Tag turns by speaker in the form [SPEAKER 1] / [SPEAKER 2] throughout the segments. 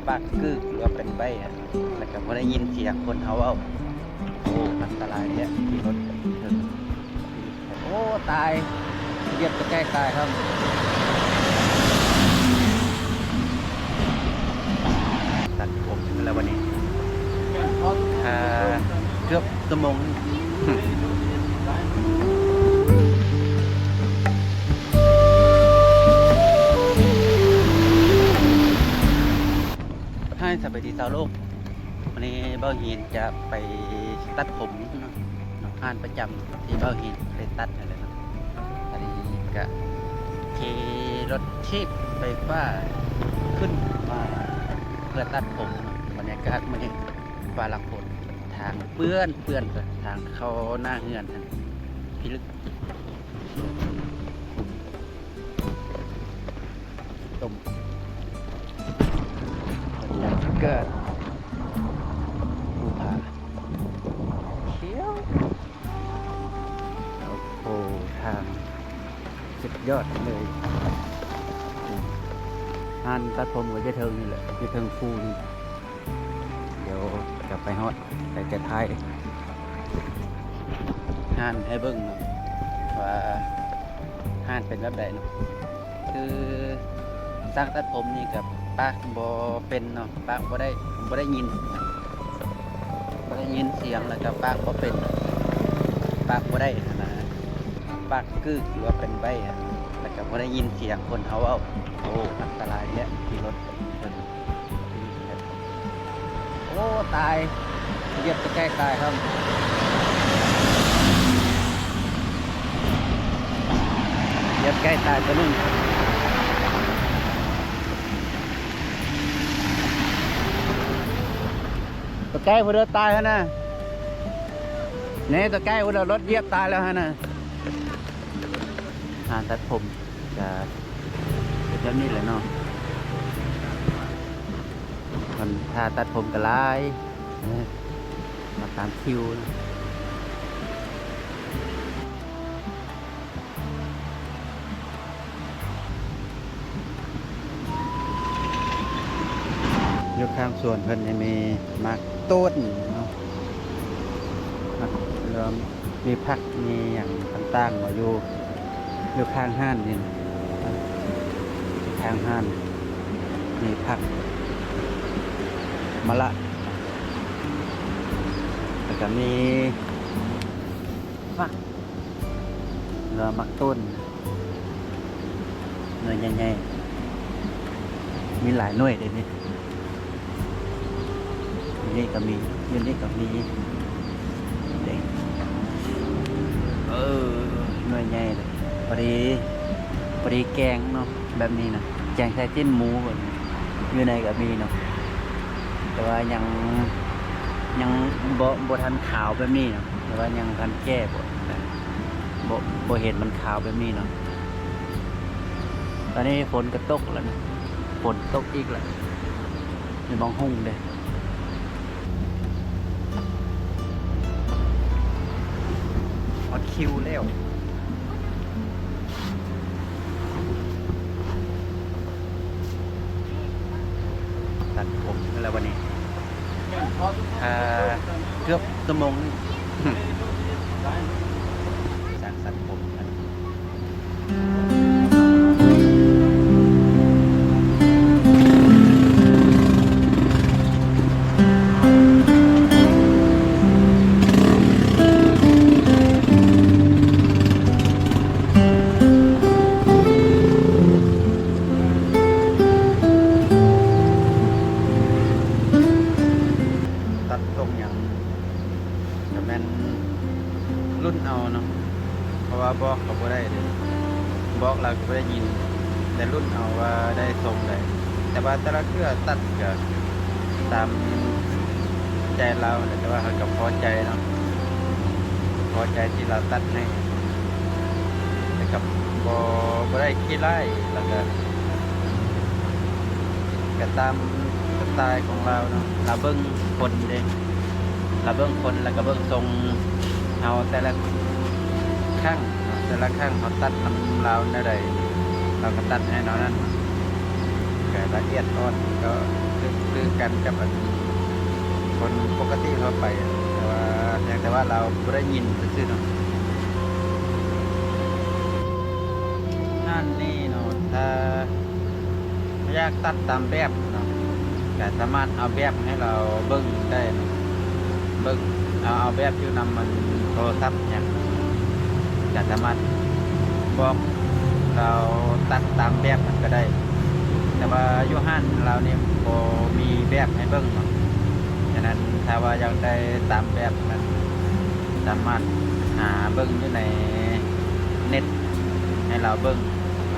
[SPEAKER 1] ปากกึกหรือว่าเป็นใบอะแล้วก็พอได้ยินเสียงคนเขาเอาโอ้อันตรายเนี่ยที่รถถึงโอ้ตายเหยียบจะใกล้ตายครับตัดผมแล้ววันนี้เกือบชั่วโมงให้สวัสดีชาวโลกวันนี้เบ้าหินจะไปตัดผมเนาะงานประจำที่เบ้าหินไปตัดอะไรเนาะอันนี้ก็ขี่รถทีบไฟฟ้าขึ้นมาเพื่อตัดผมเนาะบรรยากาศมันยังฟ้าหลังฝนทางเปื้อนกันทางเข้าหน้าเฮือนทันพิลึกตุ่มเกิดภูผาเขียวโอ้โหทางสุดยอดเลยงานตัดผมกับเจ้าเทิงนี่แหละเจ้าเทิงฟูนี่เดี๋ยวกลับไปฮอดแต่จะท้ายห้านให้เบิ้งเนาะว่าห้านเป็นแบบใดเนาะคือสร้างตัดผมนี่กับปากบ่เป็นเนาะปากบ่ได้ยินเสียงแล้วก็ปากบ่เป็นปากบ่ได้นะปากกึกหรือว่าเป็นใบอะแล้วก็บ่ได้ยินเสียงคนเขาเอาโอ้อันตรายเนี่ยที่รถโอ้ตายเหยียบจะใกล้ตายครับเหยียบใกล้ตายตัวนึงตัวใกล้พอเดินตายแล้วนะเนี่ยตัวใกล้พอเดินรถเหยียบตายแล้วฮะนะงานตัดผมจะเป็นแบบนี้แหละเนาะมันถ้าตัดผมก็ลายมาตามคิวนะอยู่ข้างสวนเพิ่นมีมากต้นเนาะเริ่มมีผักมีอย่างต่างๆมาอยู่ข้างห้านนี่ข้างห้านมีผักมะละแล้วก็มีฟักเรือมักต้นหน่วยใหญ่ๆมีหลายหน่วยเลยนี่นี่ก็มียืนนี่ก็มีเด็กหน่วยใหญ่เลยพอดีแกงเนาะแบบนี้นะแกงใส่จิ้นหมูก่อนอยู่ในก็มีเนาะแต่ว่ายังบ่ทันขาวแบบนี้เนาะแต่ว่ายังทันแก้บ่เห็นมันขาวแบบนี้เนาะตอนนี้ฝนก็ตกแล้วนะฝนตกอีกแล้วมีบางห้องเด้อดคิวแล้วตัดผมแล้ววันนี้เกือบชั่วโมงนึงสั่งตัดผมกันรุ่นเอาเนาะเพราะว่าบอกเขาไม่ได้เลยบอกเราก็ไม่ได้ยินแต่รุ่นเอาว่าได้ทรงเลยแต่ว่าแต่ละเครือตัดก็ตามใจเราแต่ว่าเขาก็พอใจเนาะพอใจที่เราตัดให้แต่กับบอได้ขี้ไล่แล้วก็ตามสไตล์ของเราเนาะเราเบิ้งคนเองเราเบิ้งคนแล้วก็เบิ้งทรงเอาแต่ละข้างเขาตัดทำเราได้เราก็ตัดให้เรานั้นก็ละเอียดอ่อนก็คือ กันกับคนปกติทั่วไปแต่ว่าเราไม่ได้ยินซื่อๆเนาะนั่นนี่เนาะถ้าอยากตัดตามแบบเนาะแต่สามารถเอาแบบให้เราเบิ่งได้เนาะเบิ่งเอาแบบอยู่นำมันโทรศัพท์เนี่ยจะสามารถบอกเราตัดตามแบบมันก็ได้แต่ว่าอยู่ห้านเราเนี่ยพอมีแบบให้เบิ่งเนาะฉะนั้นถ้าว่าอยากได้ตามแบบมันสามารถหาเบิ่งอยู่ในเน็ตให้เราเบิ่ง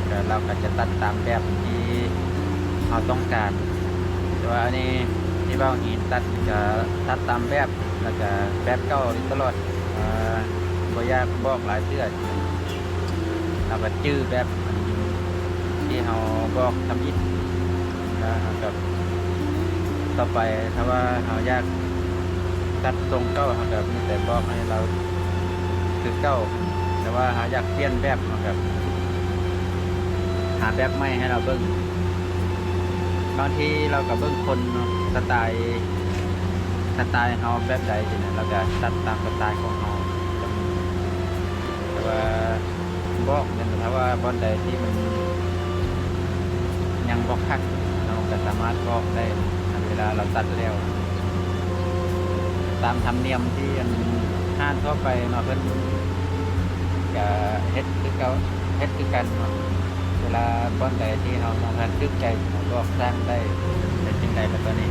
[SPEAKER 1] แล้วเราก็จะตัดตามแบบที่เราต้องการแต่ว่าอันนี้ที่เบ้าหินตัดจะตัดตามแบบแล้วก็แบบเก่าตลอดบ่ยากบอกหลายเทื่อเราก็จื้อแบบที่เราบอกทำอิฐกับต่อไปถ้าว่าเราอยากตัดทรงเก้าเราแบบมีแต่บอกให้เราคือเก้าแต่ว่าเราอยากเปลี่ยนแบบเราแบบหาแบบใหม่ให้เราเบิ้งบางทีเรากับเบิ้งคนสไตล์เราแบบใดสินะเราจะตัดตามสไตล์ของเราแต่ว่าบอกเนี่ยถ้าว่าบอนใดที่มันยังบอกคักเราจะสามารถบอกได้เวลาเราตัดแล้วตามธรรมเนียมที่ห้านทั่วไปเนาะเพิ่นจะเฮ็ดคือเขาเฮ็ดคือกันเนาะเวลาบอนใดที่เรามองทันทึกใจเราบอกสร้างได้เป็นจริงใดแล้วตอนนี้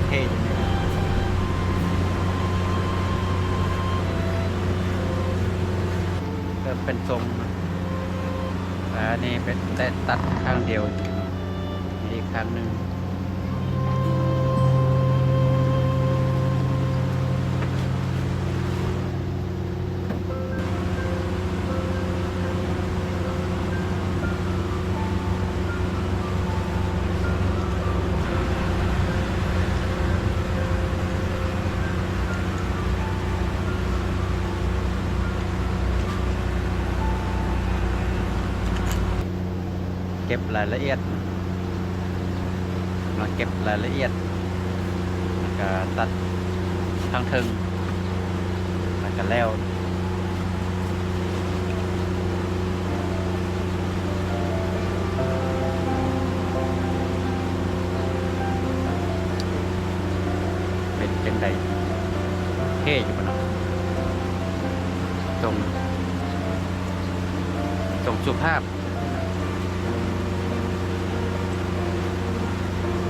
[SPEAKER 1] เท่จังเลยก็เป็นทรงอันนี้เป็นแต่ตัดข้างเดียวอีกครั้งหนึ่งเก็บรายละเอียดมาเก็บรายละเอียดแล้วก็ตัดทางทึงแล้วก็แล้วเป็นจังใดเท่อยู่ปะเนาะตรงสุภาพ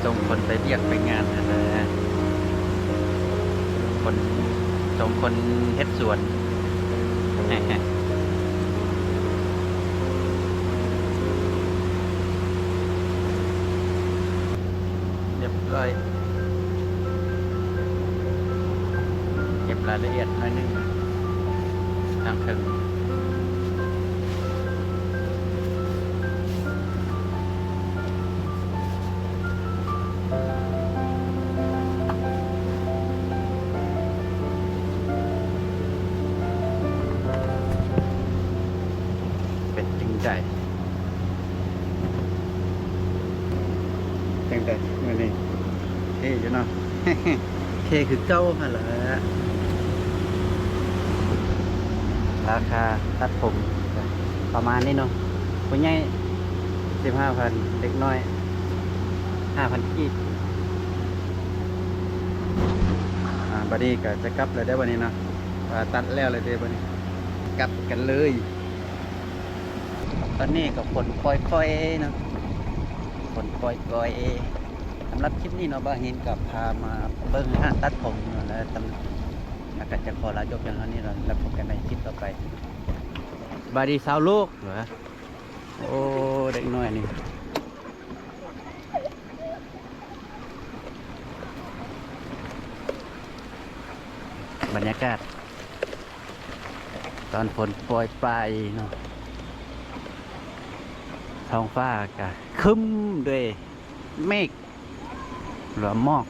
[SPEAKER 1] ตรงคนไปเรียกไปงานนะคนตรงคนเฮ็ดสวนเรียบร้อยเก็บรายละเอียดหน่อยนึงทางถึงใจจังใดมื้อนี้เท่อยู่เนาะ เท่คือเก่าหั่นล่ะราคาตัดผมประมาณนี้เนาะผู้ใหญ่ 15,000 เด็กน้อย 5,000 กีบบัดนี้ก็จะกลับเลยได้วันนี้เนาะตัดแล้วเลยเด้บัดนี้กลับกันเลยตอนนี้ก็ฝนปล่อยๆเนาะฝนปล่อยๆสำหรับคลิปนี้เนาะบ่เห็นกับพามาเบิ่งห้างตัดผมเนาะแล้วก็จะขอลาจบเพียงเท่านี้เนาะแล้วพบกันในคลิปต่อไปบายดีสาวลูกเหรอโอ้เด็กน้อยนี่บรรยากาศตอนฝนปล่อยปลายเนาะท้องฟ้าก็ครึ้มด้วยเมฆหรือหมอก